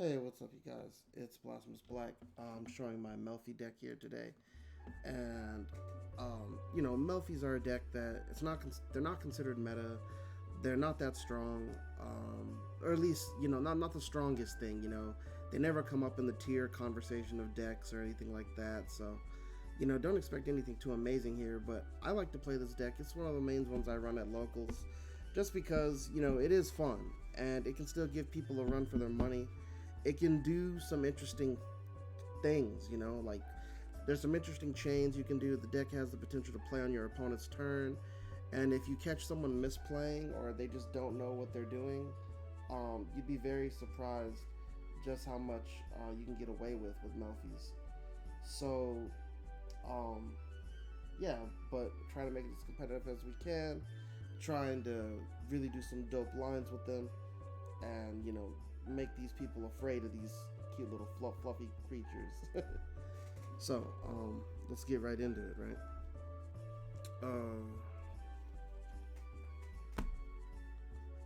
Hey, what's up, you guys? It's Blasphemous Black. I'm showing my Melffy deck here today, and Melffys are a deck that they're not considered meta. They're not that strong, or at least not the strongest thing. They never come up in the tier conversation of decks or anything like that. So, don't expect anything too amazing here. But I like to play this deck. It's one of the main ones I run at locals, just because it is fun and it can still give people a run for their money. It can do some interesting things, like there's some interesting chains you can do. The deck has the potential to play on your opponent's turn, and if you catch someone misplaying or they just don't know what they're doing, you'd be very surprised just how much you can get away with Melffys. So, yeah, but try to make it as competitive as we can, trying to really do some dope lines with them, and make these people afraid of these cute little fluffy creatures. So, let's get right into it, right?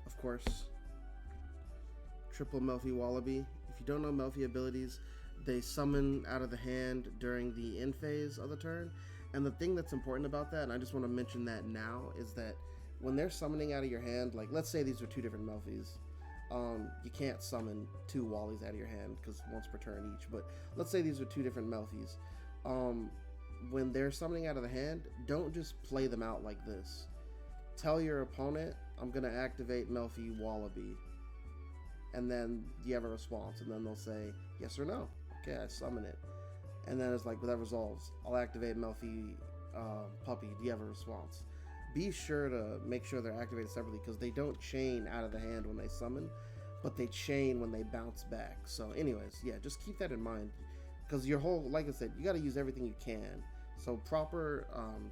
Of course, triple Melffy Wallaby. If you don't know Melffy abilities, they summon out of the hand during the end phase of the turn. And the thing that's important about that, and I just want to mention that now, is that when they're summoning out of your hand, like let's say these are two different Melffys, you can't summon two Wallies out of your hand because once per turn each. But let's say these are two different Melffys. When they're summoning out of the hand, don't just play them out like this. Tell your opponent, I'm going to activate Melffy Wallaby. And then you have a response. And then they'll say yes or no. Okay, I summon it. And then it's like, well, that resolves. I'll activate Melffy Puppy. Do you have a response? Be sure to make sure they're activated separately, because they don't chain out of the hand when they summon, but they chain when they bounce back. So anyways, yeah, just keep that in mind, because your whole, like I said, you got to use everything you can. So proper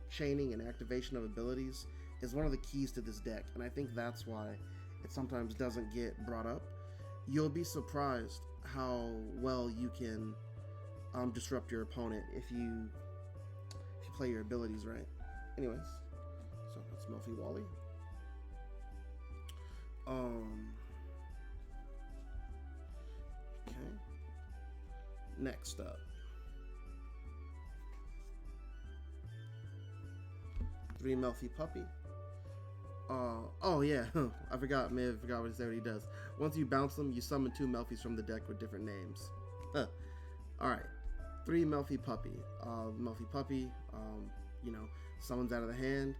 chaining and activation of abilities is one of the keys to this deck, and I think that's why it sometimes doesn't get brought up. You'll be surprised how well you can disrupt your opponent if you play your abilities right. Anyways, so that's Melffy Wally. Okay. Next up, 3 Melffy Puppy. Oh yeah, I forgot what he does. Once you bounce them, you summon 2 Melffys from the deck with different names. Alright, 3 Melffy Puppy. Melffy Puppy, summons out of the hand.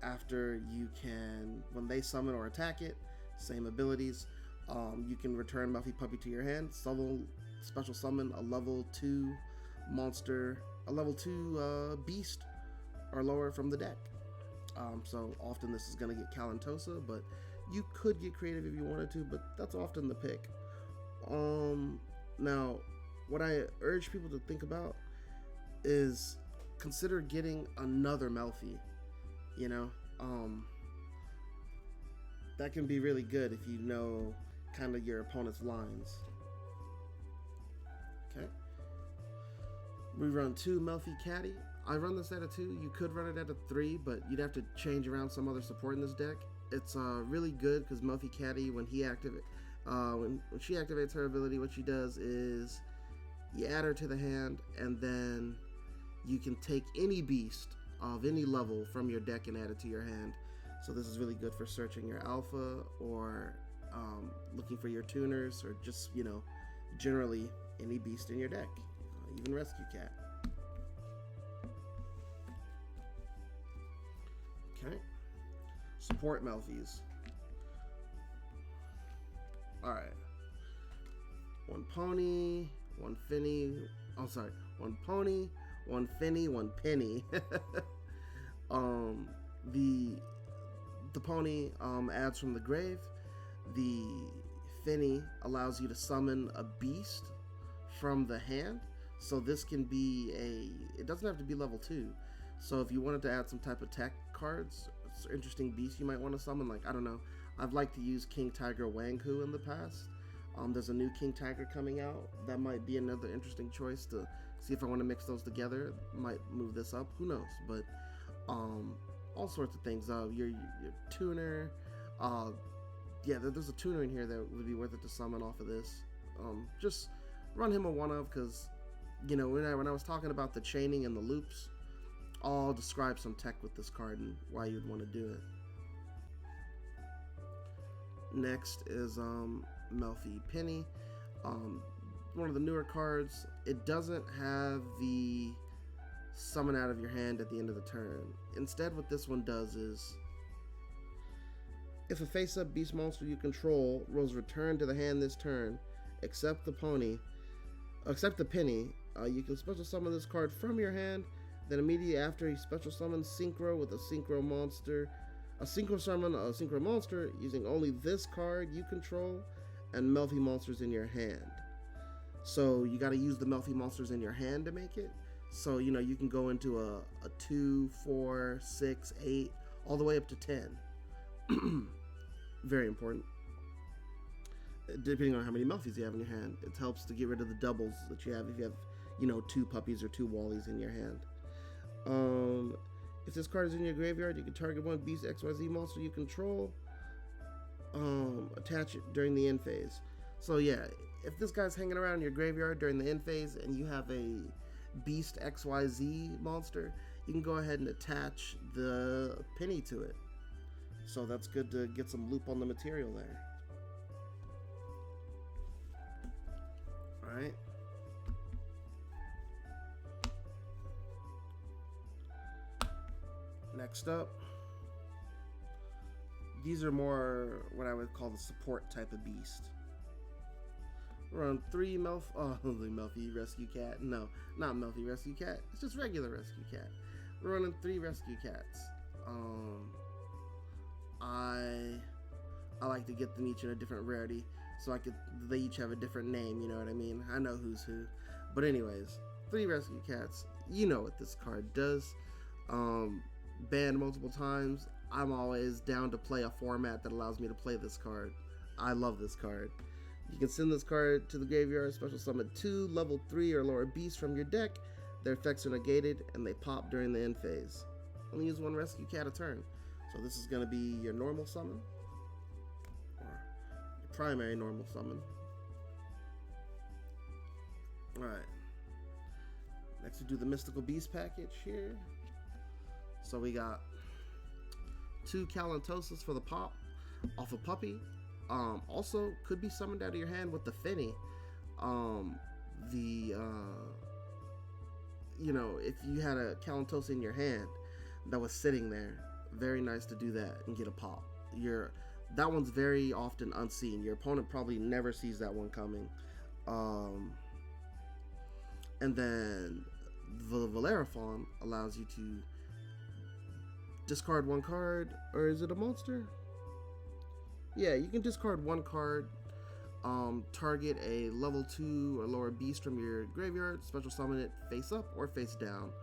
After you can, when they summon or attack it, same abilities, you can return Melffy Puppy to your hand, special summon a level 2 monster, a level 2 beast or lower from the deck. So often this is going to get Calantosa, but you could get creative if you wanted to, but that's often the pick. Now, what I urge people to think about is consider getting another Melffy. That can be really good if you know kind of your opponent's lines. Okay. We run 2 Melffy Caddy. I run this at a 2. You could run it at a 3, but you'd have to change around some other support in this deck. It's really good because Melffy Caddy, when she activates her ability, what she does is you add her to the hand, and then you can take any beast of any level from your deck and add it to your hand. So this is really good for searching your alpha, or looking for your tuners, or just generally any beast in your deck, even Rescue Cat. Okay, support Melffys. Alright, 1 pony, 1 finny. Oh, sorry, 1 pony, 1 finny, 1 penny. The pony adds from the grave. The finny allows you to summon a beast from the hand. So this can be it doesn't have to be level 2. So if you wanted to add some type of tech cards, interesting beasts you might want to summon, like, I don't know, I've liked to use King Tiger Wanghu in the past. There's a new King Tiger coming out. That might be another interesting choice to see if I want to mix those together. Might move this up, who knows? But all sorts of things. Your tuner. Yeah, there's a tuner in here that would be worth it to summon off of this. Just run him a one of, because you know, when I was talking about the chaining and the loops, I'll describe some tech with this card and why you'd want to do it. Next is Melffy Penny. One of the newer cards. It doesn't have the summon out of your hand at the end of the turn. Instead, what this one does is, if a face-up beast monster you control rolls return to the hand this turn, except the penny, you can special summon this card from your hand. Then immediately after, you special summon Synchro with a Synchro monster. A Synchro summon a Synchro monster using only this card you control and Melffy monsters in your hand. So you got to use the Melffy monsters in your hand to make it. So, you know, you can go into a 2, 4, 6, 8, all the way up to 10. Very important. Depending on how many Melffys you have in your hand, it helps to get rid of the doubles that you have if you have, you know, 2 puppies or 2 wallies in your hand. If this card is in your graveyard, you can target one Beast XYZ monster you control, attach it during the end phase. So yeah, if this guy's hanging around in your graveyard during the end phase and you have a Beast XYZ monster, you can go ahead and attach the penny to it. So that's good to get some loop on the material there. Alright. Next up, these are more what I would call the support type of beast. We're on 3 Melffy Rescue Cat. No, not Melffy Rescue Cat. It's just regular Rescue Cat. We're running 3 Rescue Cats. I like to get them each in a different rarity, so they each have a different name. You know what I mean? I know who's who. But anyways, 3 Rescue Cats. You know what this card does. Banned multiple times. I'm always down to play a format that allows me to play this card. I love this card. You can send this card to the graveyard, special summon 2 level 3 or lower beasts from your deck. Their effects are negated and they pop during the end phase. Only use 1 Rescue Cat a turn. So this is going to be your normal summon, or your primary normal summon. Alright. Next we do the Mystical Beast package here. So we got 2 Calentoses for the pop off a puppy. Also could be summoned out of your hand with the Finny. You know, if you had a Calentosa in your hand that was sitting there, very nice to do that and get a pop. That one's very often unseen. Your opponent probably never sees that one coming. And then the Valeraphon allows you to discard 1 card, or is it a monster? Yeah, you can discard 1 card, target a level 2 or lower beast from your graveyard, special summon it face up or face down.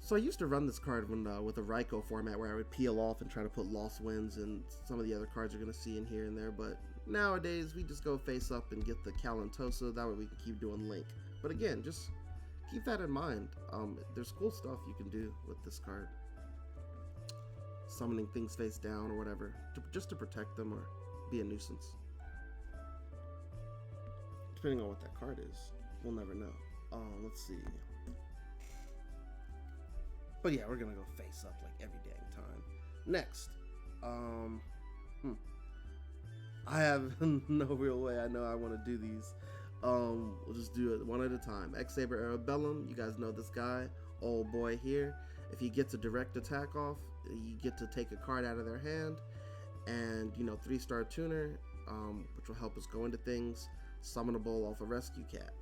So I used to run this card with a Raikou format where I would peel off and try to put Lost Winds and some of the other cards you're going to see in here and there, but nowadays we just go face up and get the Calentosa, that way we can keep doing Link. But again, just keep that in mind. There's cool stuff you can do with this card. Summoning things face down or whatever, just to protect them or be a nuisance. Depending on what that card is, we'll never know. Let's see. But yeah, we're gonna go face up like every dang time. Next, I have no real way I know I want to do these. We'll just do it one at a time. X-Saber Arabellum, you guys know this guy, old boy here. If he gets a direct attack off, you get to take a card out of their hand, and 3-star tuner, which will help us go into things. Summonable off a Rescue Cat.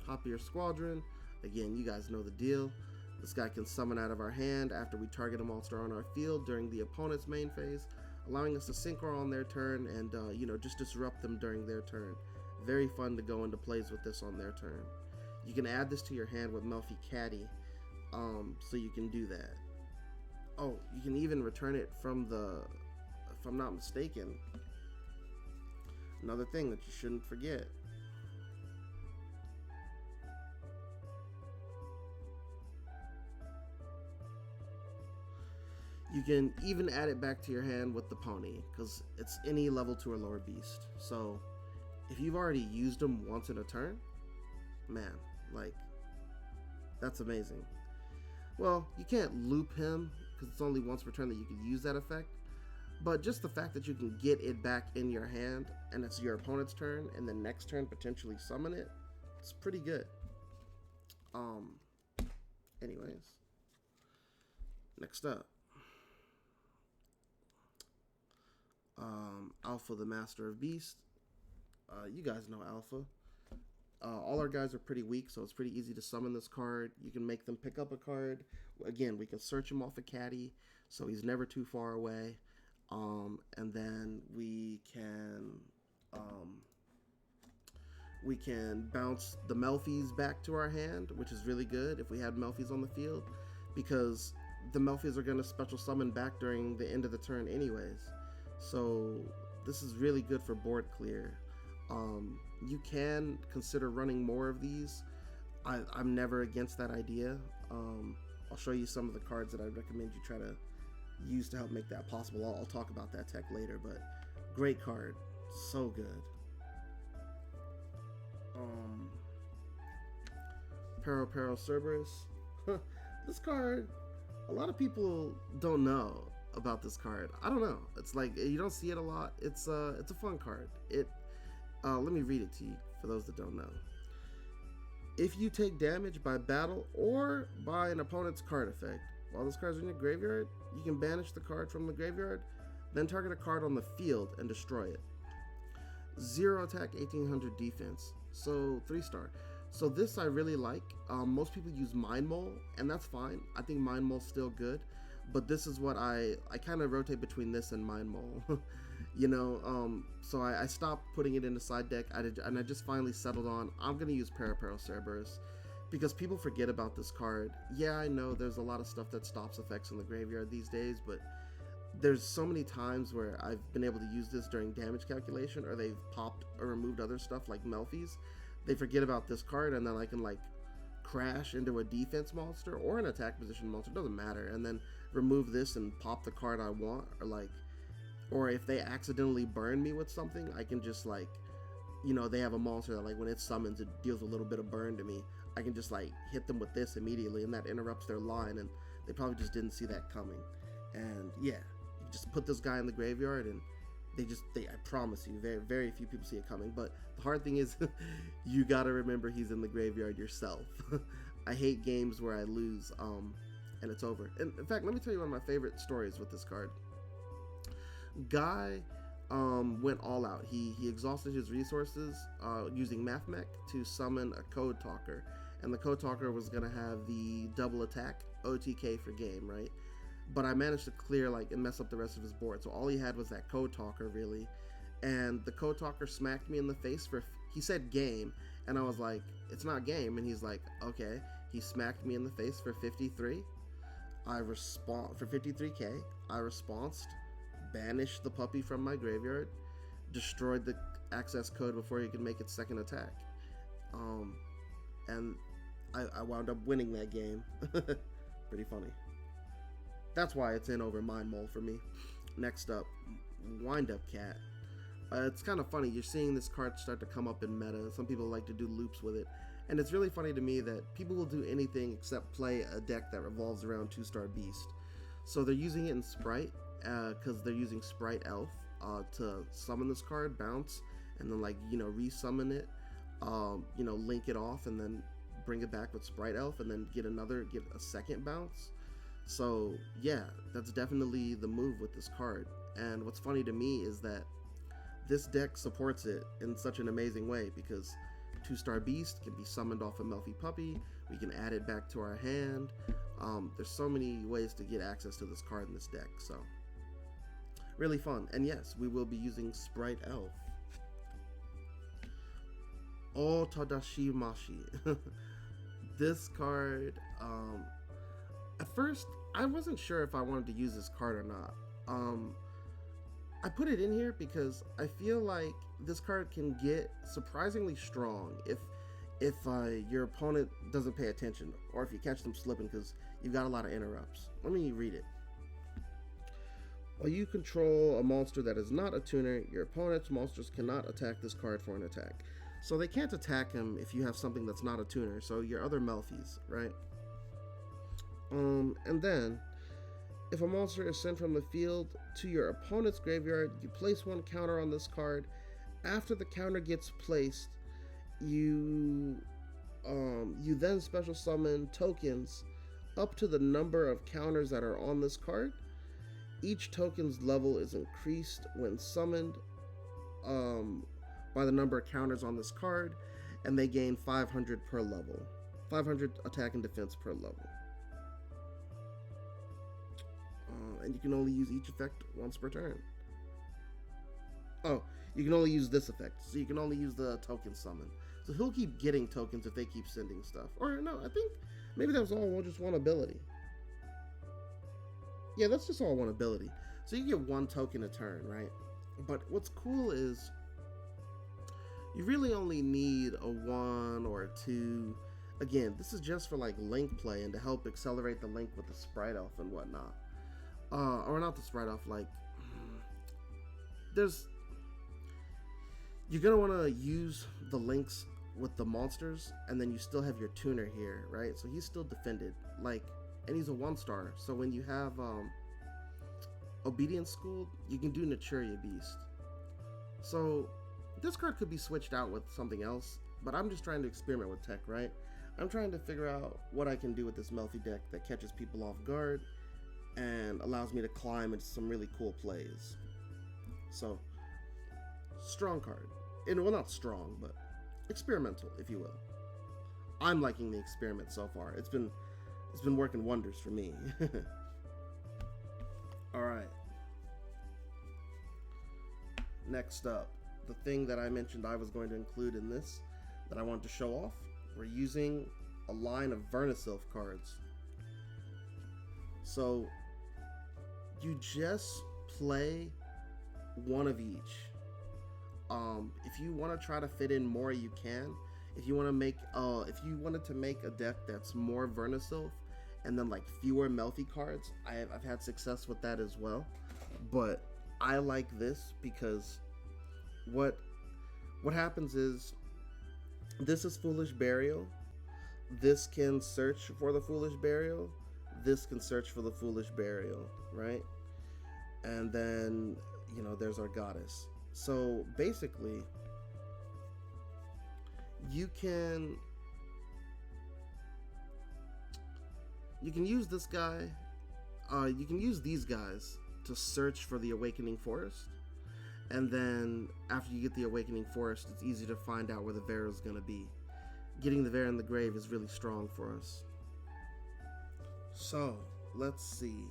Top of your squadron, again, you guys know the deal. This guy can summon out of our hand after we target a monster on our field during the opponent's main phase, allowing us to synchro on their turn and just disrupt them during their turn. Very fun to go into plays with this on their turn. You can add this to your hand with Melffy Caddy, so you can do that. Oh, you can even return it from the, if I'm not mistaken, another thing that you shouldn't forget. You can even add it back to your hand with the pony, because it's any level 2 or lower beast. So if you've already used them once in a turn, man, like, that's amazing. Well, you can't loop him because it's only once per turn that you can use that effect, but just the fact that you can get it back in your hand and it's your opponent's turn and then next turn potentially summon it, it's pretty good. Anyways, next up, Alpha, the Master of Beast. You guys know Alpha. All our guys are pretty weak, so it's pretty easy to summon this card. You can make them pick up a card. Again, we can search him off a caddy, so he's never too far away. And then we can bounce the Melffys back to our hand, which is really good if we had Melffys on the field, because the Melffys are going to special summon back during the end of the turn anyways. So this is really good for board clear. You can consider running more of these. I'm never against that idea. I'll show you some of the cards that I recommend you try to use to help make that possible. I'll talk about that tech later, but great card, so good. Pero Cerberus. This card, a lot of people don't know about this card. I don't know. It's like you don't see it a lot. It's a fun card. Let me read it to you for those that don't know. If you take damage by battle or by an opponent's card effect, while this card's in your graveyard, you can banish the card from the graveyard, then target a card on the field and destroy it. 0 attack, 1800 defense. So 3-star. So this I really like. Most people use Mind Mole, and that's fine. I think Mind Mole's still good, but this is what I kind of rotate between this and Mind Mole. You know, so I stopped putting it in the side deck, and I just finally settled on, I'm going to use Pero Cerberus, because people forget about this card. Yeah, I know there's a lot of stuff that stops effects in the graveyard these days, but there's so many times where I've been able to use this during damage calculation, or they've popped or removed other stuff like Melffys. They forget about this card, and then I can like crash into a defense monster or an attack position monster, doesn't matter, and then remove this and pop the card I want, or if they accidentally burn me with something, I can just like, you know, they have a monster that like when it summons, it deals a little bit of burn to me. I can just like hit them with this immediately, and that interrupts their line, and they probably just didn't see that coming. And yeah, you just put this guy in the graveyard, and I promise you, very, very few people see it coming. But the hard thing is, you gotta remember he's in the graveyard yourself. I hate games where I lose, and it's over. And in fact, let me tell you one of my favorite stories with this card. Guy went all out. He exhausted his resources using Mathmech to summon a Code Talker, and the Code Talker was gonna have the double attack OTK for game, right? But I managed to clear and mess up the rest of his board, so all he had was that Code Talker really, and the Code Talker smacked me in the face he said game, and I was like, it's not game, and he's like, okay. He smacked me in the face for 53. For 53k. I responsed, banished the puppy from my graveyard, destroyed the access code before he could make its second attack, and I wound up winning that game. Pretty funny. That's why it's in over Mind Mole for me. Next up, Wind Up Cat. It's kind of funny, you're seeing this card start to come up in meta. Some people like to do loops with it, and it's really funny to me that people will do anything except play a deck that revolves around 2-star Beast. So they're using it in Sprite, because they're using Sprite Elf to summon this card, bounce, and then resummon it, link it off, and then bring it back with Sprite Elf, and then get a second bounce. So yeah, that's definitely the move with this card. And what's funny to me is that this deck supports it in such an amazing way, because 2-star Beast can be summoned off a Melffy puppy, we can add it back to our hand. There's so many ways to get access to this card in this deck, so really fun. And yes, we will be using Sprite Elf. Oh, Tadashimashi. This card, at first I wasn't sure if I wanted to use this card or not. I put it in here because I feel like this card can get surprisingly strong if your opponent doesn't pay attention, or if you catch them slipping because you've got a lot of interrupts. Let me read it. While you control a monster that is not a tuner, your opponent's monsters cannot attack this card for an attack. So they can't attack him if you have something that's not a tuner, so your other Melffys, right? And then, if a monster is sent from the field to your opponent's graveyard, you place one counter on this card. After the counter gets placed, you then special summon tokens up to the number of counters that are on this card. Each token's level is increased when summoned by the number of counters on this card, and they gain 500 per level. 500 attack and defense per level. And you can only use each effect once per turn. Oh, you can only use this effect, so you can only use the token summon. So he'll keep getting tokens if they keep sending stuff. Or no, I think maybe that was all just one ability. Yeah, that's just all one ability. So you get one token a turn, right? But what's cool is you really only need a 1 or a 2. Again, this is just for like link play and to help accelerate the link with the Sprite Elf and whatnot. Or not the Sprite Elf, like you're gonna want to use the links with the monsters, and then you still have your tuner here, right? So he's still defended, like, and he's a 1-star. So when you have Obedience School, you can do Nat Beast. So this card could be switched out with something else, but I'm just trying to experiment with tech, right? I'm trying to figure out what I can do with this Melffy deck that catches people off guard and allows me to climb into some really cool plays. So, strong card. And, well, not strong, but experimental, if you will. I'm liking the experiment so far. It's been working wonders for me. Alright. Next up, the thing that I mentioned I was going to include in this that I wanted to show off. We're using a line of Vernuslyph cards. So you just play one of each. If you want to try to fit in more, you can. If you want to make, if you wanted to make a deck that's more Vernuslyph and then like fewer Melffy cards, I've had success with that as well. But I like this because what happens is this is Foolish Burial. This can search for the Foolish Burial. This can search for the Foolish Burial, right? And then, you know, there's our goddess. So basically, you can use this guy, you can use these guys to search for the Awakening Forest. And then after you get the Awakening Forest, it's easy to find out where the Vera is going to be. Getting the Vera in the grave is really strong for us. So, let's see.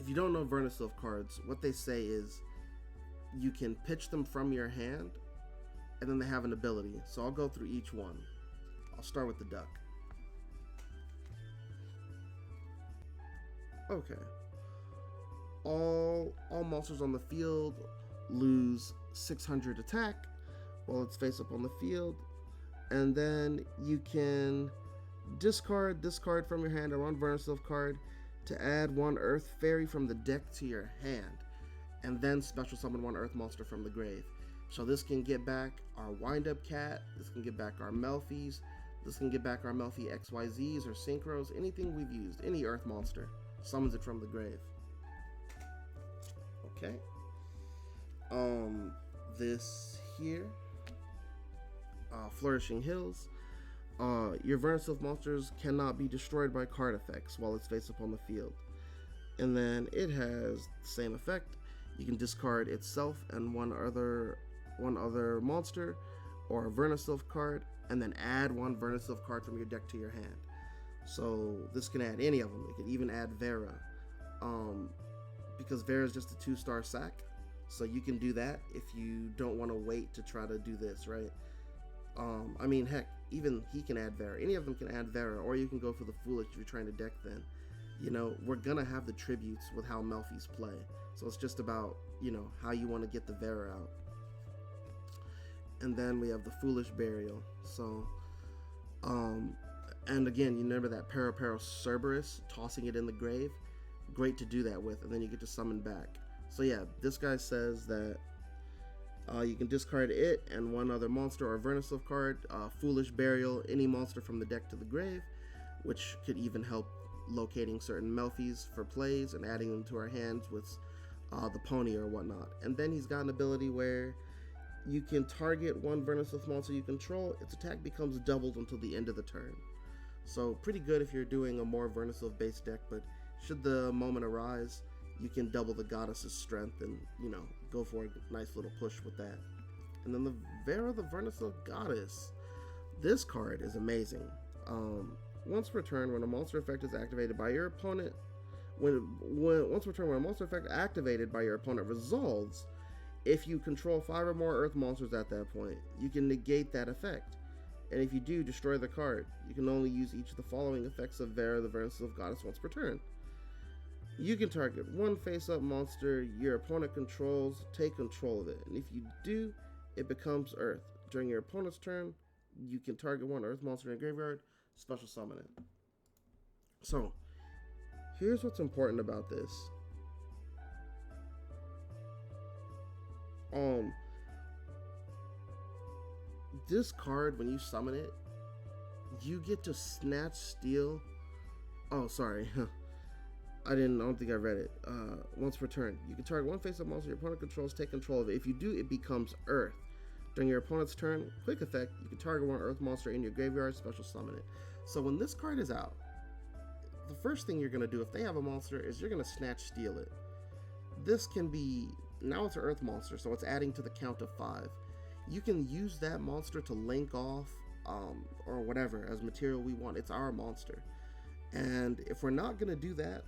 If you don't know Vernuslyph cards, what they say is you can pitch them from your hand, and then they have an ability. So I'll go through each one. I'll start with the duck. Okay. All monsters on the field lose 600 attack while it's face up on the field, and then you can discard this card from your hand or one Vernuslyph card to add one Earth Fairy from the deck to your hand, and then special summon one Earth monster from the grave. So this can get back our Wind-Up Cat, this can get back our Melffys, this can get back our Melffy XYZs or Synchros, anything we've used, any Earth monster, summons it from the grave. Okay. This here, Flourishing Hills. Your Vernuslyph monsters cannot be destroyed by card effects while it's face up on the field. And then it has the same effect. You can discard itself and one other monster or a Vernuslyph card, and then add one Vernuslyph card from your deck to your hand. So this can add any of them. It could even add Vera. Because Vera is just a 2-star sack. So you can do that if you don't want to wait to try to do this, right? I mean, heck, even he can add Vera. Any of them can add Vera, or you can go for the Foolish if you're trying to deck then. You know, we're gonna have the tributes with how Melffys play. So it's just about, you know, how you want to get the Vera out. And then we have the Foolish Burial. So, and again, you remember that Cerberus tossing it in the grave? great to do that with, and then you get to summon back. So yeah, this guy says that you can discard it and one other monster or Vernuslyph card, Foolish Burial, any monster from the deck to the grave, which could even help locating certain Melffys for plays and adding them to our hands with the pony or whatnot. And then he's got an ability where you can target one Vernuslyph monster you control, its attack becomes doubled until the end of the turn. So pretty good if you're doing a more Vernuslyph based deck, but should the moment arise, you can double the goddess's strength and, you know, go for a nice little push with that. And then the Vera, the Vernuslyph goddess. This card is amazing. Once per turn, when a monster effect is activated by your opponent, once per turn, when a monster effect activated by your opponent resolves, if you control 5 or more Earth monsters at that point, you can negate that effect. And if you do, destroy the card. You can only use each of the following effects of Vera, the Vernuslyph goddess, once per turn. You can target one face-up monster your opponent controls, take control of it. And if you do, it becomes Earth. During your opponent's turn, you can target one Earth monster in your graveyard, special summon it. So, here's what's important about this. This card, when you summon it, you get to snatch, steal. Oh, sorry. I don't think I read it. Once per turn, you can target one face-up monster your opponent controls, take control of it. If you do, it becomes Earth. During your opponent's turn, quick effect, you can target one Earth monster in your graveyard, special summon it. So when this card is out, the first thing you're going to do if they have a monster is you're going to snatch, steal it. This can be, now it's an Earth monster, so it's adding to the count of 5. You can use that monster to link off or whatever as material we want. It's our monster. And if we're not going to do that,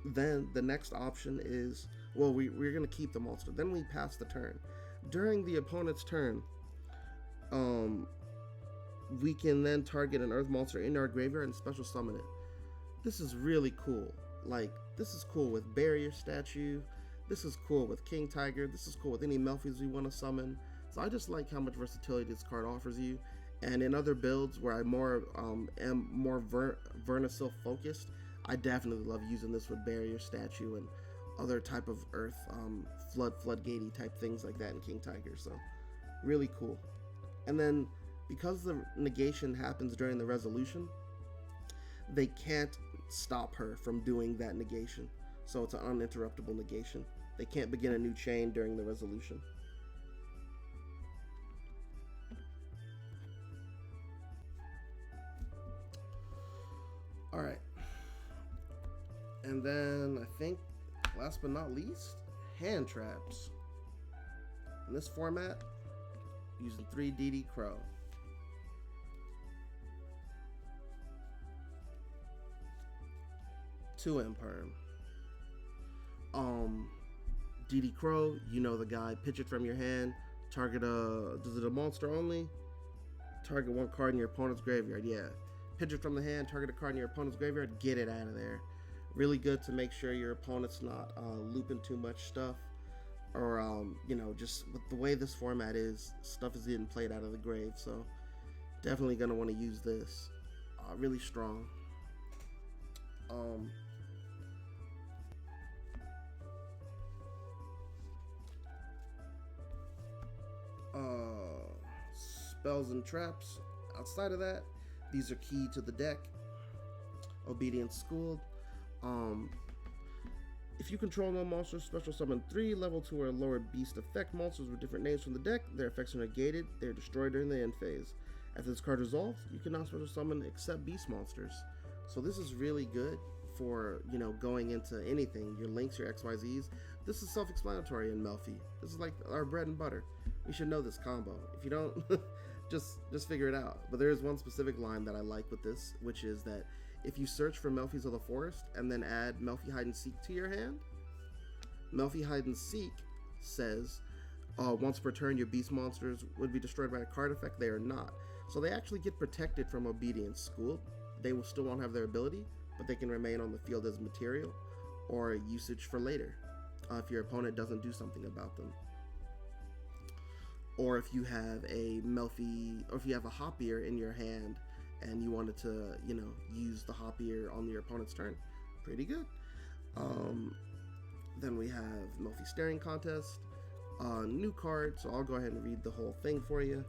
then the next option is, well, we're going to keep the monster. Then we pass the turn. During the opponent's turn, we can then target an Earth monster in our graveyard and special summon it. This is really cool. Like, this is cool with Barrier Statue. This is cool with King Tiger. This is cool with any Melffys we want to summon. So I just like how much versatility this card offers you. And in other builds where I am more Vernuslyph focused, I definitely love using this with Barrier Statue and other type of Earth, floodgatey type things like that in King Tiger. So really cool. And then because the negation happens during the resolution, they can't stop her from doing that negation. So it's an uninterruptible negation. They can't begin a new chain during the resolution. All right. And then I think, last but not least, hand traps. In this format, using 3 DD Crow. Two Imperm. DD Crow, you know the guy. Pitch it from your hand. Target does it a monster only? Target one card in your opponent's graveyard. Yeah. Pitch it from the hand. Target a card in your opponent's graveyard. Get it out of there. Really good to make sure your opponent's not looping too much stuff, or you know, just with the way this format is, stuff is getting played out of the grave. So definitely gonna want to use this. Really strong. Spells and traps. Outside of that, these are key to the deck. Obedience Schooled. If you control no monsters, special summon 3 level 2 or lower beast effect monsters with different names from the deck. Their effects are negated. They're destroyed during the end phase. After this card resolves, you can now special summon except beast monsters. So this is really good for, you know, going into anything. Your links, your XYZs. This is self-explanatory in Melffy. This is like our bread and butter. We should know this combo. If you don't, just figure it out. But there is one specific line that I like with this, which is that if you search for Melffys of the Forest and then add Melffy Hide and Seek to your hand, Melffy Hide and Seek says once per turn your beast monsters would be destroyed by a card effect. They are not. So they actually get protected from Obedience School. They will still won't have their ability, but they can remain on the field as material or usage for later if your opponent doesn't do something about them. Or if you have a Melffy, or if you have a Hopier in your hand and you wanted to, you know, use the Hopier on your opponent's turn. Pretty good. Then we have Melffy Staring Contest, new card, so I'll go ahead and read the whole thing for you.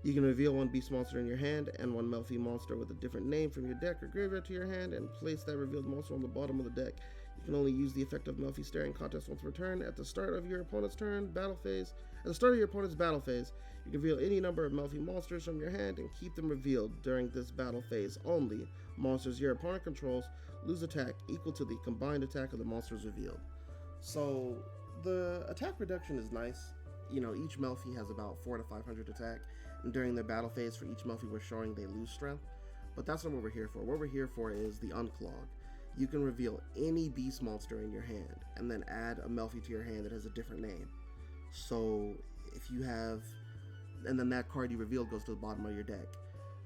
You can reveal one beast monster in your hand and one Melffy monster with a different name from your deck or graveyard to your hand and place that revealed monster on the bottom of the deck. You can only use the effect of Melffy Staring Contest once per turn. At the start of your opponent's battle phase, you can reveal any number of Melffy monsters from your hand and keep them revealed during this battle phase only. Monsters your opponent controls lose attack equal to the combined attack of the monsters revealed. So the attack reduction is nice. You know, each Melffy has about 400 to 500 attack, and during their battle phase for each Melffy we're showing they lose strength. But that's not what we're here for. What we're here for is the unclog. You can reveal any beast monster in your hand and then add a Melffy to your hand that has a different name. So if you have, and then that card you revealed goes to the bottom of your deck.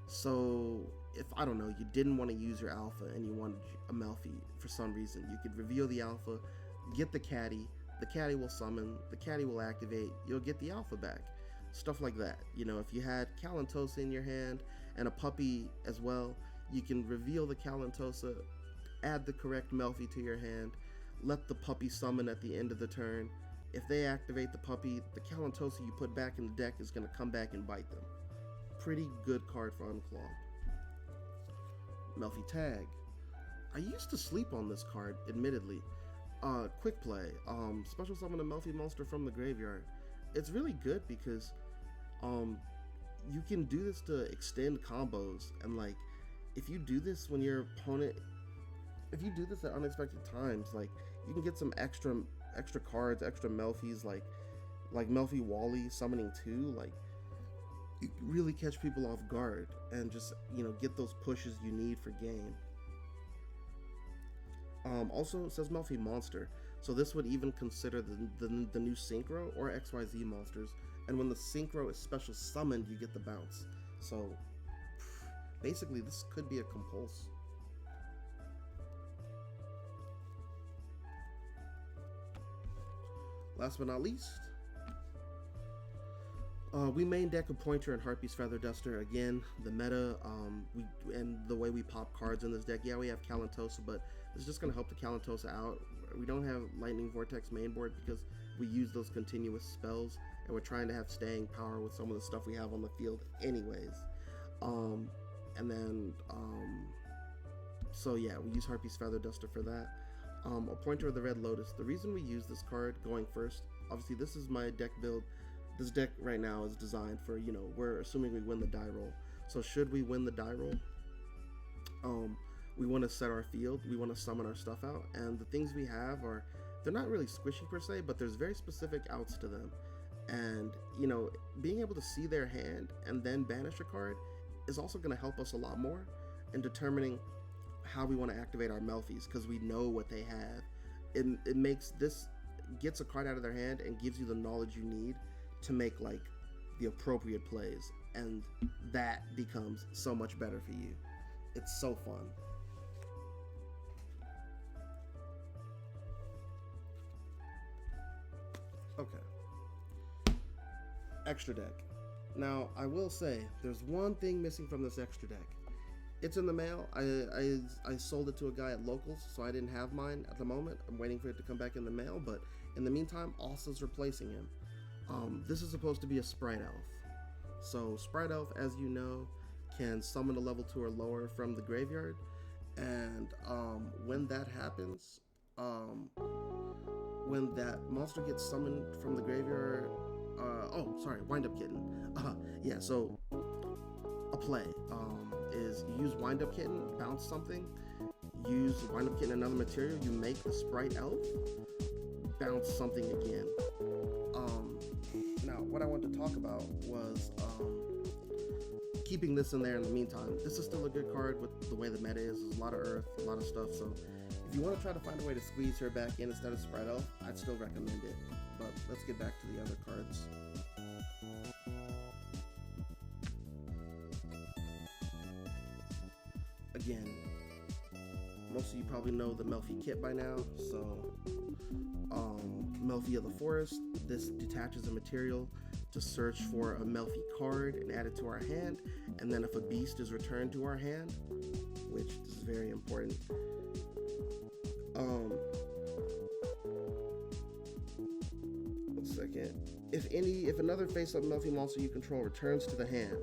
So if, I don't know, you didn't want to use your alpha and you wanted a Melffy for some reason, you could reveal the alpha, get the caddy will summon, the caddy will activate, you'll get the alpha back. Stuff like that. You know, if you had Kalantosa in your hand and a puppy as well, you can reveal the Kalantosa, add the correct Melffy to your hand, let the puppy summon at the end of the turn. If they activate the puppy, the Kalantosa you put back in the deck is going to come back and bite them. Pretty good card for Unclog. Melffy Tag. I used to sleep on this card, admittedly. Quick play. Special summon a Melffy monster from the graveyard. It's really good because you can do this to extend combos, and like if you do this when your opponent, if you do this at unexpected times, like you can get some extra cards, extra Melffys, like Melffy Wally summoning 2, like you really catch people off guard and just, you know, get those pushes you need for game. Also, it says Melffy Monster, so this would even consider the new Synchro or XYZ monsters, and when the Synchro is special summoned, you get the bounce. So, basically, this could be a compulse. Last but not least, we main deck a Pointer and Harpy's Feather Duster. Again, the meta, and the way we pop cards in this deck. Yeah, we have Kalantosa, but it's just going to help the Kalantosa out. We don't have Lightning Vortex main board because we use those continuous spells, and we're trying to have staying power with some of the stuff we have on the field anyways. So yeah, we use Harpy's Feather Duster for that. A Pointer of the Red Lotus. The reason we use this card going first, obviously this is my deck build. This deck right now is designed for, you know, we're assuming we win the die roll. So should we win the die roll, we want to set our field, we want to summon our stuff out, and the things we have are, they're not really squishy per se, but there's very specific outs to them. And, you know, being able to see their hand and then banish a card is also going to help us a lot more in determining how we want to activate our Melffys, because we know what they have. It makes this, gets a card out of their hand and gives you the knowledge you need to make like the appropriate plays, and that becomes so much better for you. It's so fun. Okay. Extra deck. Now, I will say, there's one thing missing from this extra deck. It's in the mail. I sold it to a guy at Locals, so I didn't have mine at the moment. I'm waiting for it to come back in the mail, but in the meantime, Alsa's replacing him. This is supposed to be a Sprite Elf. So, Sprite Elf, as you know, can summon a level 2 or lower from the graveyard, and when that happens, when that monster gets summoned from the graveyard, Wind Up Kitten. Yeah, so a play is you use Wind Up Kitten, bounce something, use Wind Up Kitten another material, you make the Sprite Elf, bounce something again. Now, what I wanted to talk about was keeping this in there in the meantime. This is still a good card with the way the meta is. There's a lot of earth, a lot of stuff, so if you want to try to find a way to squeeze her back in instead of Sprite Elf, I'd still recommend it. But let's get back to the other cards. Again, most of you probably know the Melffy kit by now, so Melffy of the Forest, this detaches a material to search for a Melffy card and add it to our hand, and then if a beast is returned to our hand, which is very important, Um, 1 second. If another face-up Melffy monster you control returns to the hand,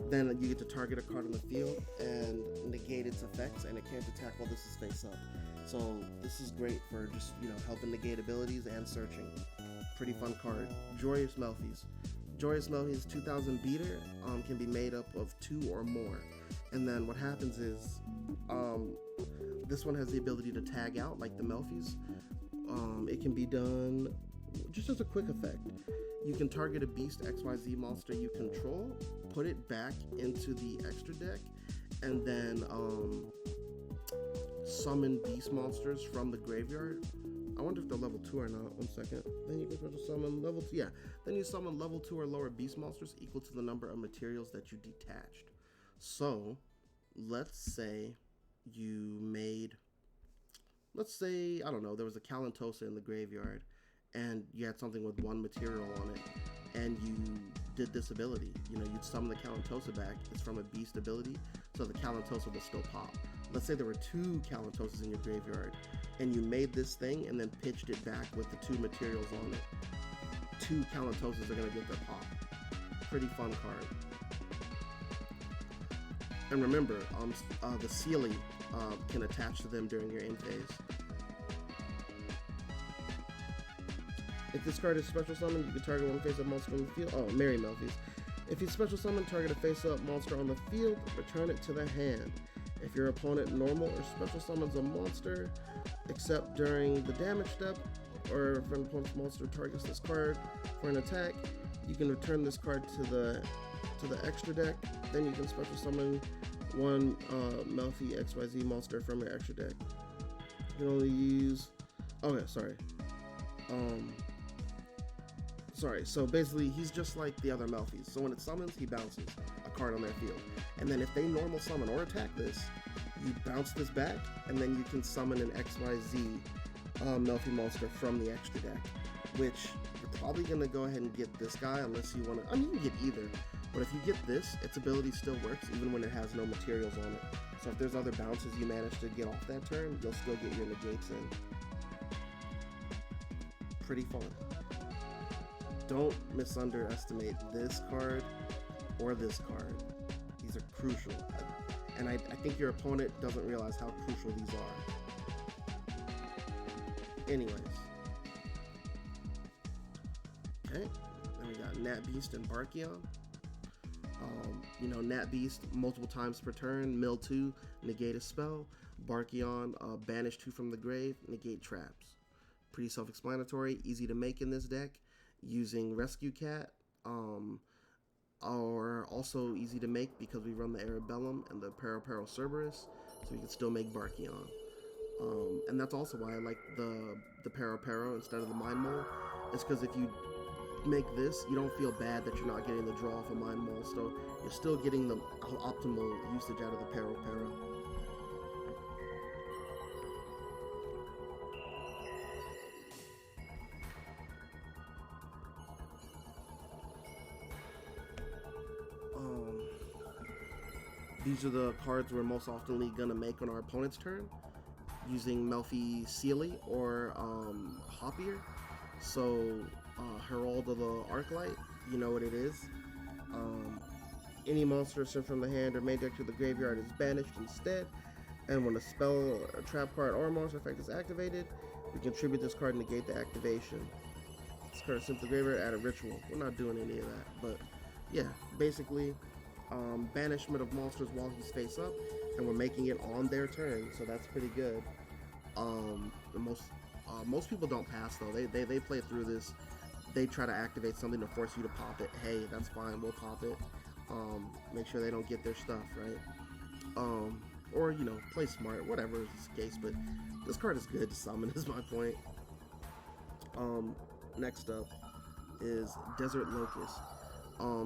then you get to target a card on the field and negate its effects, and it can't attack while this is face-up. So this is great for just, helping negate abilities and searching. Pretty fun card. Joyous Melffys. Joyous Melffys 2000 beater can be made up of 2 or more. And then what happens is, this one has the ability to tag out like the Melffys. It can be done just as a quick effect. You can target a beast XYZ monster you control, put it back into the extra deck, and then summon beast monsters from the graveyard. I wonder if they're level 2 or not. 1 second. Then you can special summon level 2. Yeah. Then you summon level 2 or lower beast monsters equal to the number of materials that you detached. So, let's say you made, I don't know, there was a Kalantosa in the graveyard, and you had something with 1 material on it, and you did this ability. You'd summon the Kalantosa back. It's from a beast ability, so the Kalantosa will still pop. Let's say there were 2 Kalantosas in your graveyard, and you made this thing and then pitched it back with the 2 materials on it. 2 Kalantosas are going to get their pop. Pretty fun card. And remember, the Sealy can attach to them during your end phase. If this card is special summoned, you can target 1 face-up monster on the field. Oh, Merry Melffys. If you special summon, target a face-up monster on the field, return it to the hand. If your opponent normal or special summons a monster, except during the damage step, or if an opponent's monster targets this card for an attack, you can return this card to the extra deck. Then you can special summon 1 Melffy XYZ monster from your extra deck. You can only use. Okay, sorry. So basically, he's just like the other Melffys. So when it summons, he bounces a card on their field. And then if they normal summon or attack this, you bounce this back, and then you can summon an XYZ Melffy monster from the extra deck, which you're probably going to go ahead and get this guy unless you want to. I mean, you can get either, but if you get this, its ability still works even when it has no materials on it. So if there's other bounces you manage to get off that turn, you'll still get your negates in. Pretty fun. Don't misunderestimate this card or this card. These are crucial. And I think your opponent doesn't realize how crucial these are. Anyways. Okay. Then we got Nat Beast and Barkion. Nat Beast multiple times per turn, mill 2, negate a spell. Barkion, banish 2 from the grave, negate traps. Pretty self-explanatory, easy to make in this deck. Using Rescue Cat, are also easy to make because we run the Arabellum and the Peril Cerberus, so we can still make Barkion. And that's also why I like the Peril instead of the Mind Mole. It's because if you make this, you don't feel bad that you're not getting the draw off a Mind Mole, so you're still getting the optimal usage out of the Peril. These are the cards we're most often gonna make on our opponent's turn, using Melffy Sealy or Hoppier. So Herald of the Arclight, you know what it is. Any monster sent from the hand or main deck to the graveyard is banished instead, and when a spell, a trap card, or a monster effect is activated, we contribute this card and negate the activation. This card is sent to the graveyard, add a ritual. We're not doing any of that, but yeah, basically banishment of monsters while he's face up, and we're making it on their turn, so that's pretty good. Most people don't pass though. They play through this. They try to activate something to force you to pop it. Hey, that's fine, we'll pop it. Make sure they don't get their stuff, right? Or play smart, whatever is the case. But this card is good to summon, is my point. Next up is Desert Locust.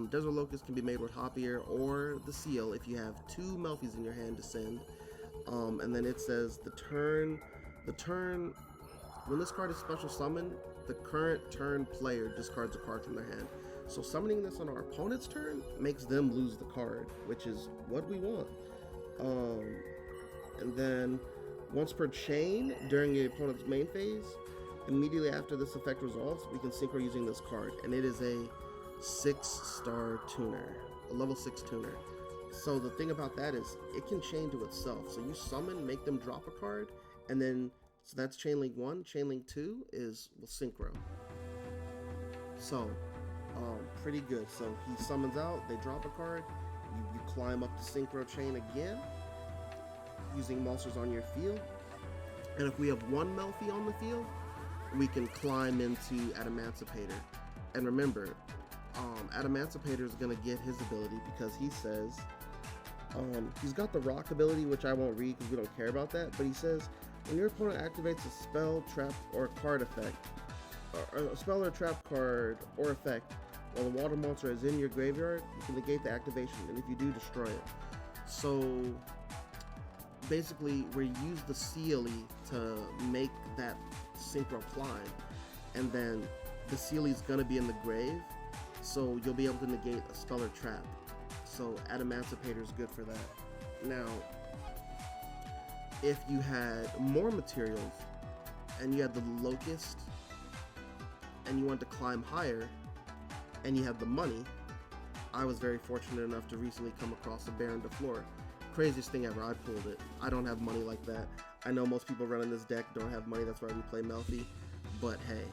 Desert Locust can be made with Hoppier or the Seal if you have 2 Melffys in your hand to send. And then it says the turn, when this card is special summoned, the current turn player discards a card from their hand. So summoning this on our opponent's turn makes them lose the card, which is what we want. And then Once per chain during your opponent's main phase, immediately after this effect resolves, we can synchro using this card, and it is a 6-star tuner, a level 6 tuner. So the thing about that is it can chain to itself. So you summon, make them drop a card, and then so that's chain link 1. Chain link 2 is synchro. So pretty good. So he summons out, they drop a card, you climb up the synchro chain again using monsters on your field, and if we have one Melffy on the field, we can climb into Adamantipator. And remember, Adamantipator is going to get his ability because he says he's got the rock ability, which I won't read because we don't care about that, but he says when your opponent activates a spell, trap, or card effect, or a spell or trap card or effect while the water monster is in your graveyard, you can negate the activation, and if you do, destroy it. So basically we use the Sealy to make that synchro climb, and then the Sealy's gonna be in the grave, so you'll be able to negate a spell or trap. So Adamantipator is good for that. Now, if you had more materials and you had the Locust and you want to climb higher and you have the money, I was very fortunate enough to recently come across a Baron de Fleur. Craziest thing ever, I pulled it. I don't have money like that. I know most people running this deck don't have money, that's why we play Melffy, but hey,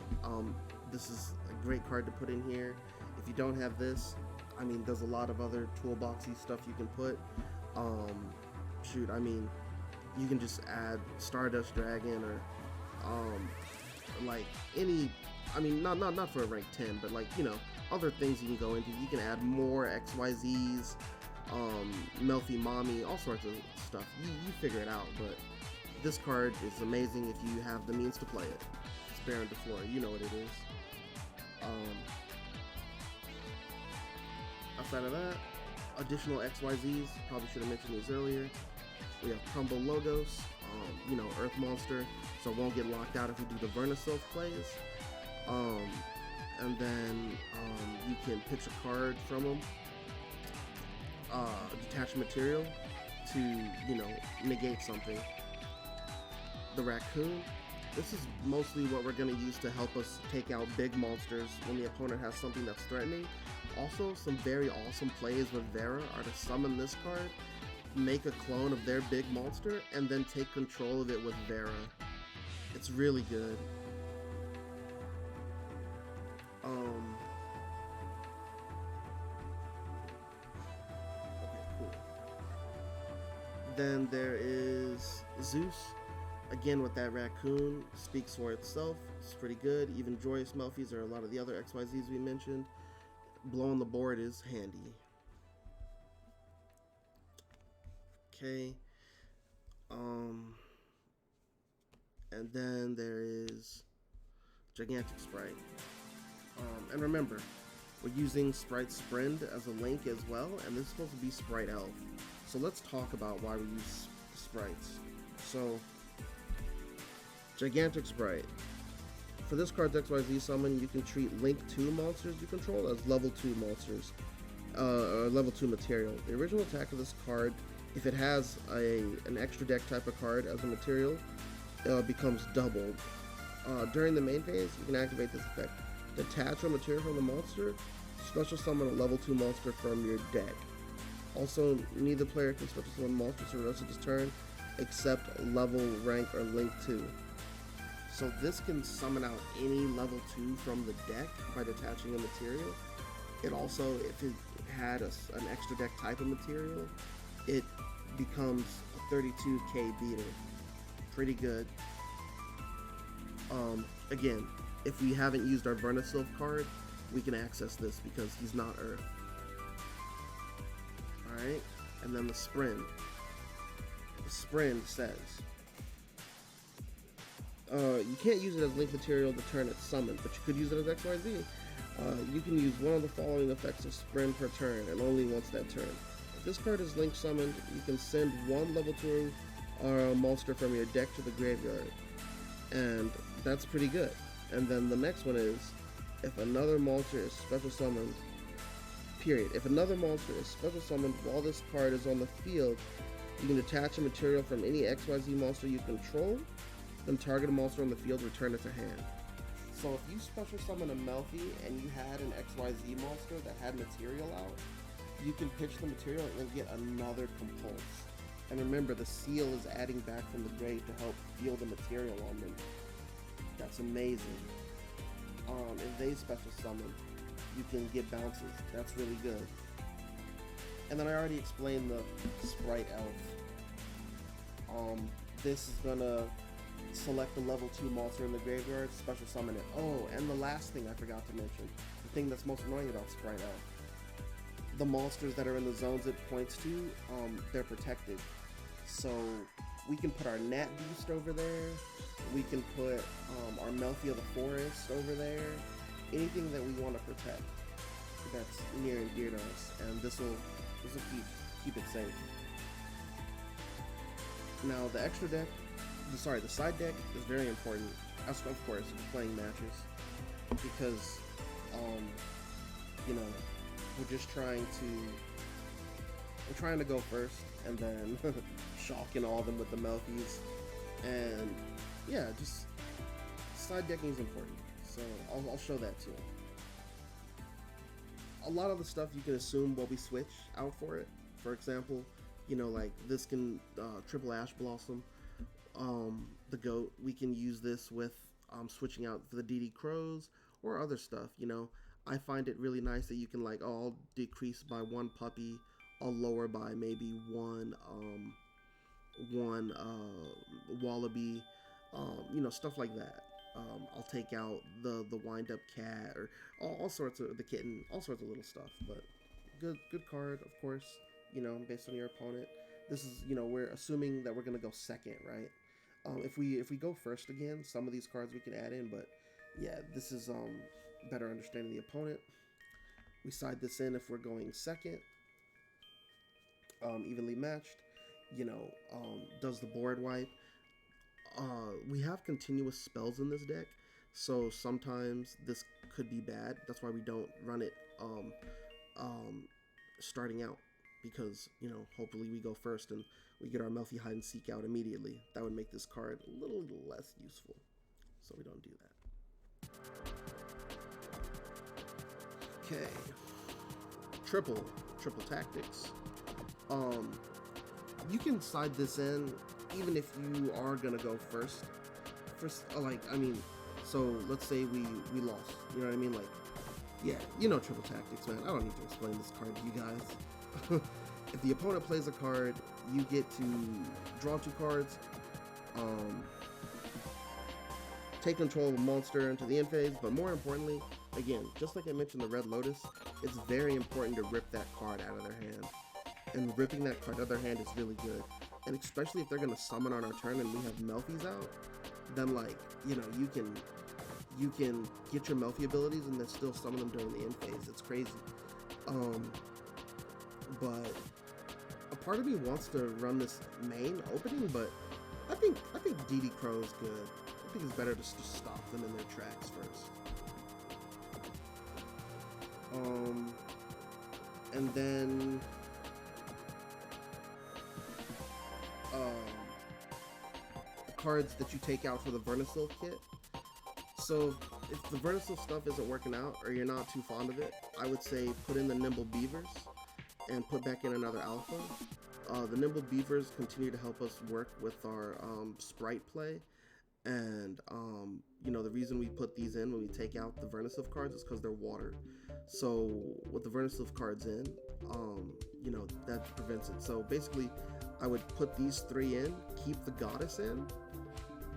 this is a great card to put in here. If you don't have this, I mean, there's a lot of other toolboxy stuff you can put. Shoot, I mean, you can just add Stardust Dragon or like any, I mean, not for a rank 10, but like, you know, other things you can go into. You can add more XYZs, Melffy Mommy, all sorts of stuff. You figure it out, but this card is amazing if you have the means to play it. It's Baron de Fleur, you know what it is. Outside of that, additional XYZs, probably should have mentioned these earlier. We have Crumble Logos, you know, Earth Monster, so it won't get locked out if we do the Vernuslyph plays. And then you can pitch a card from them, detach material to, you know, negate something. The Raccoon, this is mostly what we're going to use to help us take out big monsters when the opponent has something that's threatening. Also, some very awesome plays with Vera are to summon this card, make a clone of their big monster, and then take control of it with Vera. It's really good. Okay, cool. Then there is Zeus. Again, with that Raccoon, speaks for itself. It's pretty good. Even Joyous Melffys or a lot of the other XYZs we mentioned. Blowing the board is handy. Okay. And then there is Gigantic Sprite. And remember, we're using Sprite Sprend as a link as well, and this is supposed to be Sprite Elf. So let's talk about why we use sprites. So, Gigantic Sprite. For this card's XYZ summon, you can treat Link 2 monsters you control as level 2 monsters, or level 2 material. The original attack of this card, if it has an extra deck type of card as a material, becomes doubled. During the main phase, you can activate this effect. Detach a material from the monster, special summon a level 2 monster from your deck. Also, neither player can special summon monsters for the rest of his turn, except level, rank, or Link 2. So this can summon out any level 2 from the deck by detaching a material. It also, if it had an extra deck type of material, it becomes a 32k beater. Pretty good. Again, if we haven't used our Vernuslyph card, we can access this because he's not Earth. Alright, and then the Sprend. The Sprend says, you can't use it as link material the turn it's summoned, but you could use it as XYZ. You can use one of the following effects of Sprend per turn, and only once that turn. If this card is link summoned, you can send one level 2 monster from your deck to the graveyard. And that's pretty good. And then the next one is, if another monster is special summoned, period. If another monster is special summoned while this card is on the field, You can detach a material from any XYZ monster you control, then target a monster on the field, return it to hand. So if you special summon a Melffy and you had an XYZ monster that had material out, you can pitch the material and get another compulse. And remember, the seal is adding back from the grave to help heal the material on them. That's amazing. If they special summon, you can get bounces. That's really good. And then I already explained the Sprite Elf. This is gonna select the level 2 monster in the graveyard, special summon it. Oh, and the last thing I forgot to mention, the thing that's most annoying about Sprite Elf. The monsters that are in the zones it points to, they're protected. So we can put our Nat Beast over there, we can put our Melffy of the Forest over there, anything that we want to protect that's near and dear to us, and this will keep it safe. Now the extra deck, the side deck is very important, as of course playing matches, because you know, we're trying to go first and then shocking all of them with the Melffys, and yeah, just side decking is important, so I'll show that too. A lot of the stuff you can assume will be switch out for it. For example, you know, like this can triple Ash Blossom, the goat. We can use this with switching out for the DD Crows or other stuff. You know, I find it really nice that you can like, oh, I'll decrease by 1 puppy, I'll lower by maybe one wallaby, you know, stuff like that. I'll take out the wind-up cat, or all sorts of, the kitten, all sorts of little stuff. But good card, of course, you know, based on your opponent. This is, you know, we're assuming that we're gonna go second, right? If we go first again, some of these cards we can add in, but yeah, this is better understanding the opponent. We side this in if we're going second, evenly matched. You know, does the board wipe. We have continuous spells in this deck, so sometimes this could be bad. That's why we don't run it starting out, because, you know, hopefully we go first and we get our Melffy hide and seek out immediately. That would make this card a little less useful, so we don't do that. Okay, triple tactics. You can side this in even if you are gonna go first, like, I mean, so let's say we lost, you know what I mean? Like, yeah, you know triple tactics, man. I don't need to explain this card to you guys. If the opponent plays a card, you get to draw 2 cards, take control of a monster into the end phase, but more importantly, again, just like I mentioned the Red Lotus, it's very important to rip that card out of their hand. And ripping that card out of their hand is really good. And especially if they're going to summon on our turn and we have Melffys out, then, like, you know, you can get your Melffy abilities and then still summon them during the end phase. It's crazy. But a part of me wants to run this main opening, but I think DD Crow is good. I think it's better to just stop them in their tracks first. And then cards that you take out for the Vernuslyph kit. So if the Vernuslyph stuff isn't working out, or you're not too fond of it, I would say put in the Nimble Beavers and put back in another alpha. The Nimble Beavers continue to help us work with our sprite play, and you know, the reason we put these in when we take out the Vernuslyph cards is because they're water. So with the Vernuslyph cards in, you know, that prevents it. So basically, I would put these 3 in, keep the Goddess in,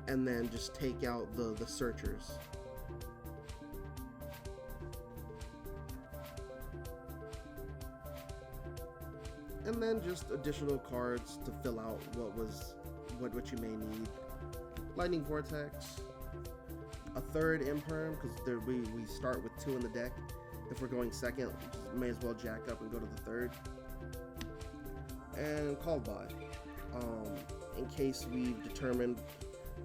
and then just take out the Searchers. And then just additional cards to fill out what you may need. Lightning Vortex, a 3rd Imperm, because we start with 2 in the deck. If we're going second, we may as well jack up and go to the 3rd. And Called By, in case we've determined,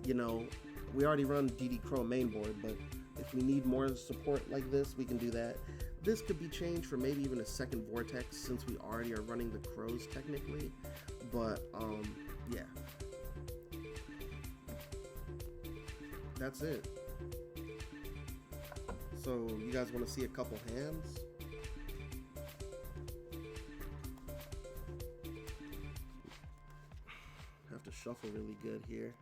you know, we already run DD Crow main board, but if we need more support like this, we can do that. This could be changed for maybe even a second vortex since we already are running the crows technically. But yeah. That's it. So you guys want to see a couple hands? Have to shuffle really good here.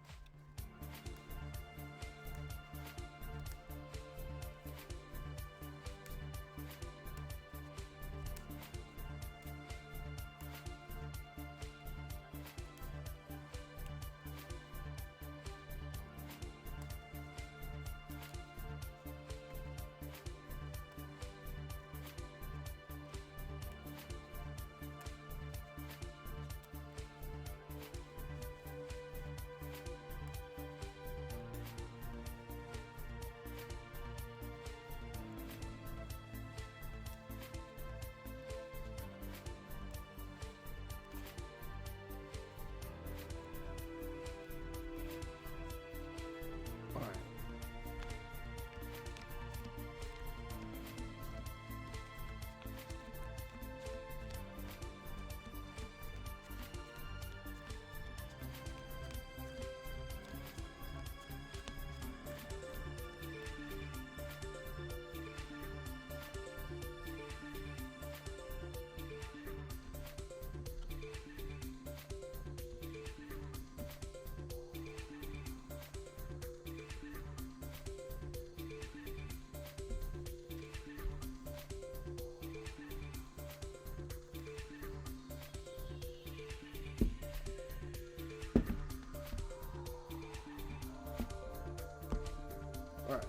Alright,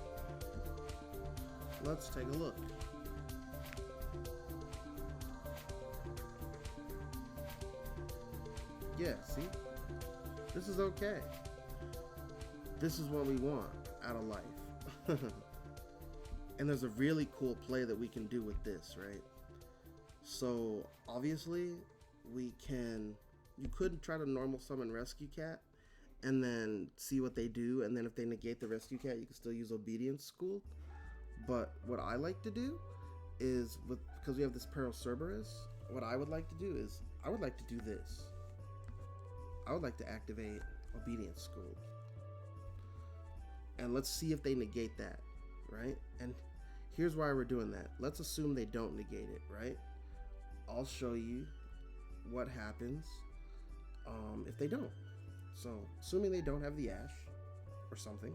let's take a look. Yeah, see? This is okay. This is what we want out of life. And there's a really cool play that we can do with this, right? So, obviously, you could try to normal summon Rescue Cat, and then see what they do, and then if they negate the Rescue Cat, you can still use Obedience School. But what I like to do is, because we have this Peril Cerberus, what I would like to do is, I would like to do this. I would like to activate Obedience School. And let's see if they negate that, right? And here's why we're doing that. Let's assume they don't negate it, right? I'll show you what happens if they don't. So, assuming they don't have the Ash or something,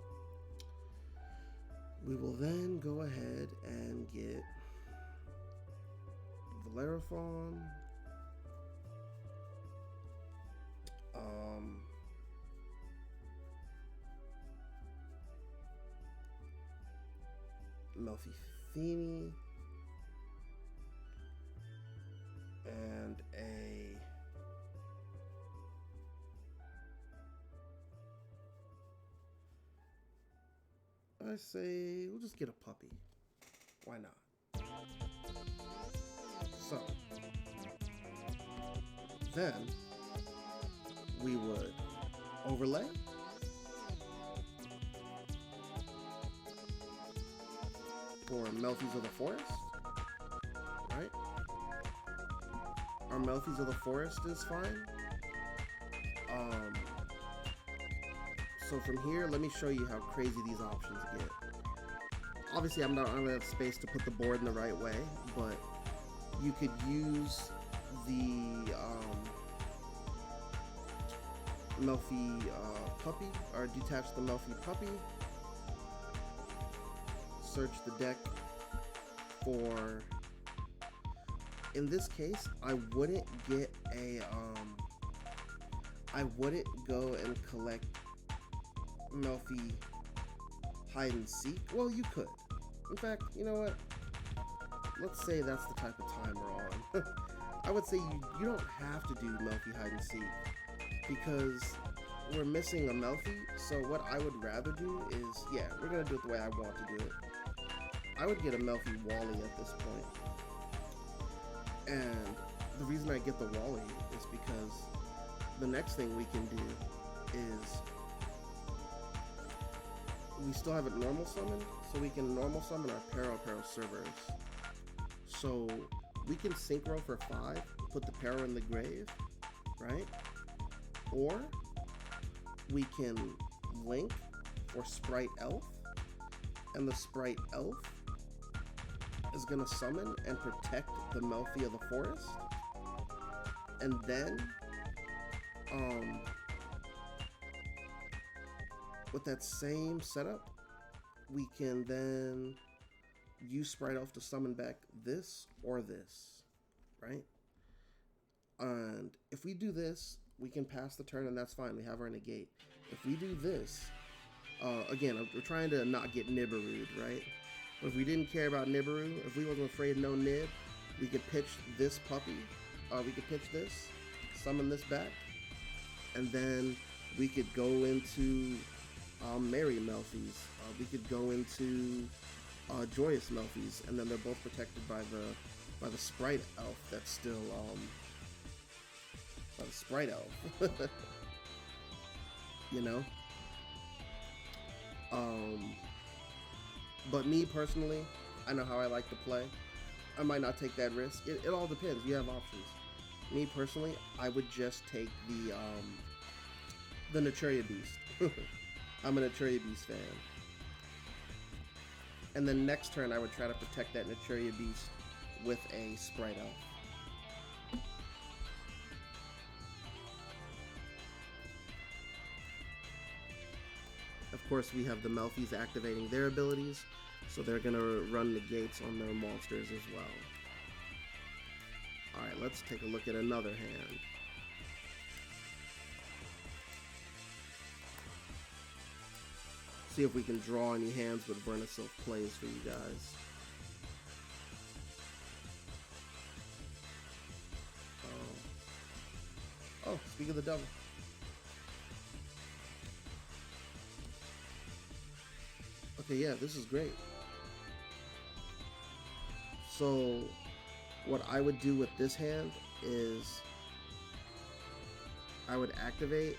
we will then go ahead and get Valeraphon, Melffy, and I say we'll just get a puppy. Why not? So then we would overlay. For Melffys of the Forest, right? Our Melffys of the Forest is fine. So from here, let me show you how crazy these options get. Obviously, I don't have space to put the board in the right way, but you could use the Melffy puppy, or detach the Melffy puppy. Search the deck for, in this case, I wouldn't get a, I wouldn't go and collect Melffy hide and seek. Well, you could. In fact, you know what? Let's say that's the type of time we're on. I would say you don't have to do Melffy hide and seek because we're missing a Melffy. So what I would rather do is, yeah, we're gonna do it the way I want to do it. I would get a Melffy Wally at this point. And the reason I get the Wally is because the next thing we can do is we still have it normal summoned, so we can normal summon our Peril Cerberus. So we can synchro for 5, put the Peril in the grave, right? Or we can link or Sprite Elf, and the Sprite Elf is gonna summon and protect the Melffy of the forest. And then, with that same setup, we can then use Sprite Elf to summon back this or this, right? And if we do this, we can pass the turn, and that's fine. We have our negate. If we do this, again, we're trying to not get Nibberooed, right? But if we didn't care about Nibiru, if we wasn't afraid no Nib, we could pitch this puppy. We could pitch this, summon this back, and then we could go into Merry Melffys. We could go into Joyous Melffys, and then they're both protected by the Sprite Elf. That's still by the Sprite Elf. You know. But me personally, I know how I like to play. I might not take that risk. It all depends. You have options. Me personally, I would just take the Naturia Beast. I'm a Naturia Beast fan. And then next turn, I would try to protect that Naturia Beast with a Sprite Elf. Of course, we have the Melffys activating their abilities, so they're going to run negates on their monsters as well. Alright, let's take a look at another hand. See if we can draw any hands with Vernuslyph plays for you guys. Oh, speak of the devil. Okay, yeah, this is great. So, what I would do with this hand is I would activate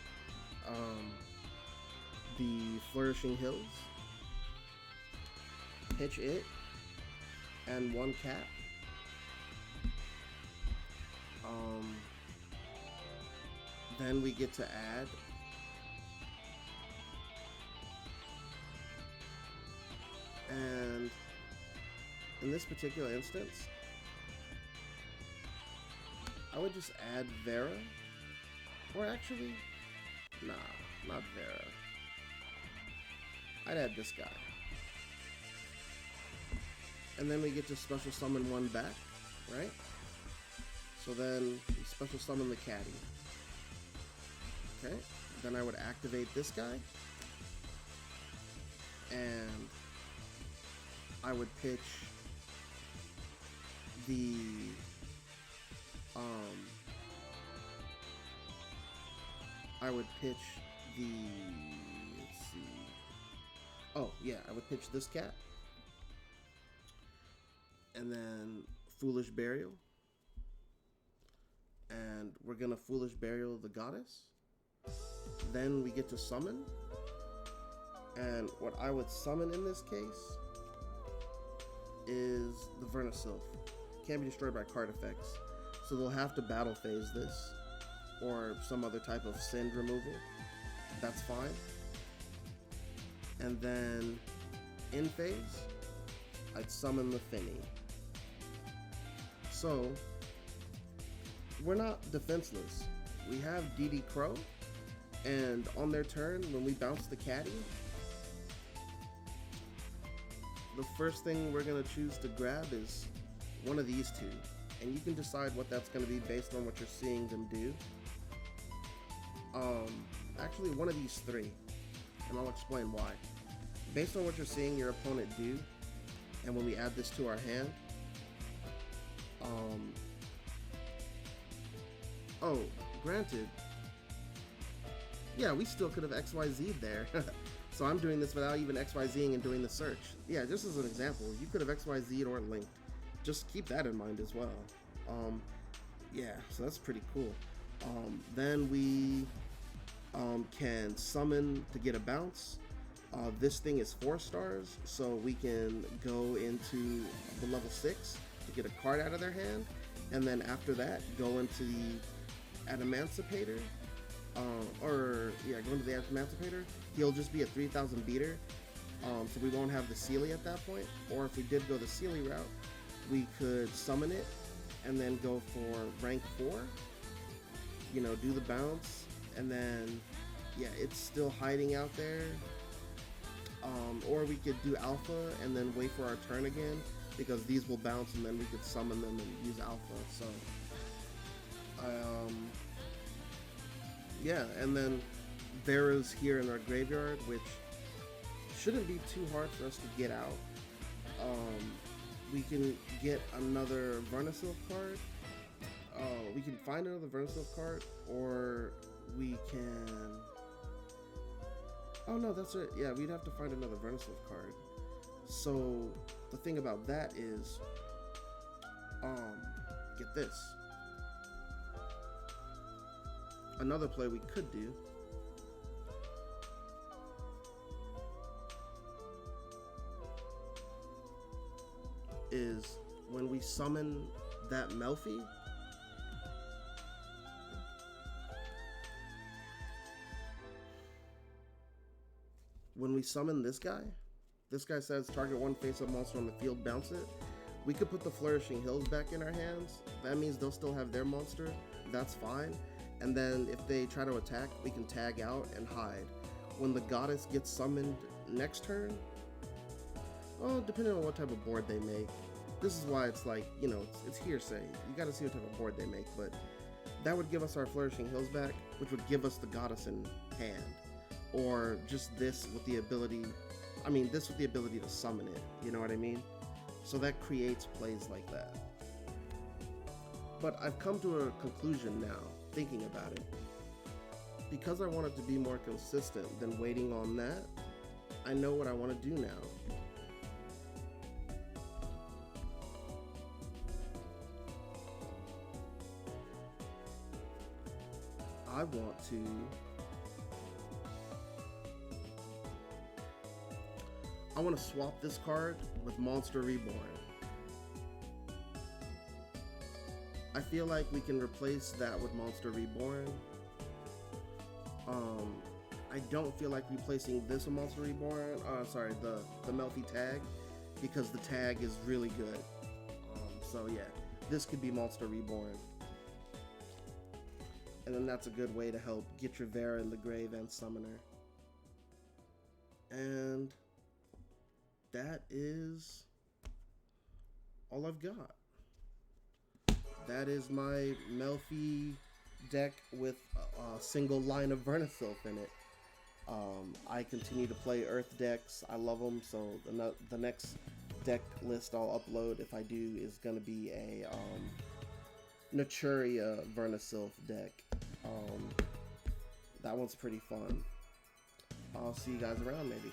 the Flourishing Hills, pitch it, and one cat. Then we get to add and in this particular instance, I would just add Vera, or actually, nah, not Vera. I'd add this guy. And then we get to special summon one back, right? So then we special summon the caddy. Okay, then I would activate this guy. And I would pitch the let's see. Oh, yeah, I would pitch this cat. And then Foolish Burial. And we're going to Foolish Burial the goddess. Then we get to summon. And what I would summon in this case is the Vernuslyph. Can't be destroyed by card effects. So they'll have to battle phase this. Or some other type of send removal. That's fine. And then in phase, I'd summon the Finny. So we're not defenseless. We have DD Crow, and on their turn, when we bounce the caddy, the first thing we're gonna choose to grab is one of these two, and you can decide what that's gonna be based on what you're seeing them do. Actually, one of these three, and I'll explain why. Based on what you're seeing your opponent do, and when we add this to our hand, oh, granted, yeah, we still could have XYZ'd there. So I'm doing this without even XYZing and doing the search. Yeah, just as an example, you could have XYZ'd or linked. Just keep that in mind as well. Yeah, so that's pretty cool. Then we can summon to get a bounce. This thing is 4 stars, so we can go into the level 6 to get a card out of their hand, and then after that, go into the Emancipator, go into the Emancipator. He'll just be a 3,000 beater, so we won't have the Sealy at that point. Or if we did go the Sealy route, we could summon it, and then go for rank 4, you know, do the bounce, and then, yeah, it's still hiding out there. Or we could do alpha and then wait for our turn again, because these will bounce and then we could summon them and use alpha. So, yeah, and then there is here in our graveyard, which shouldn't be too hard for us to get out. We can get another Vernuslyph card. We can find another Vernuslyph card, or we can... Oh no, that's it. Yeah, we'd have to find another Vernuslyph card. So the thing about that is, get this. Another play we could do is when we summon that Melffy, when we summon this guy says target one face-up monster on the field, bounce it. We could put the Flourishing Hills back in our hands. That means they'll still have their monster. That's fine. And then if they try to attack, we can tag out and hide. When the goddess gets summoned next turn, oh, depending on what type of board they make. This is why it's like, you know, it's hearsay. You gotta see what type of board they make, but that would give us our Flourishing Hills back, which would give us the goddess in hand. Or just this with the ability, this with the ability to summon it, you know what I mean? So that creates plays like that. But I've come to a conclusion now, thinking about it. Because I want it to be more consistent than waiting on that, I know what I want to do now. I want to swap this card with Monster Reborn. I feel like we can replace that with Monster Reborn. I don't feel like replacing this with Monster Reborn. The Melffy tag, because the tag is really good. So yeah, this could be Monster Reborn. And then that's a good way to help get your Vera in the grave and Summoner. And that is all I've got. That is my Melffy deck with a single line of Vernuslyph in it. I continue to play Earth decks. I love them, so the next deck list I'll upload, if I do, is going to be a Naturia Vernuslyph deck. That one's pretty fun. I'll see you guys around, maybe.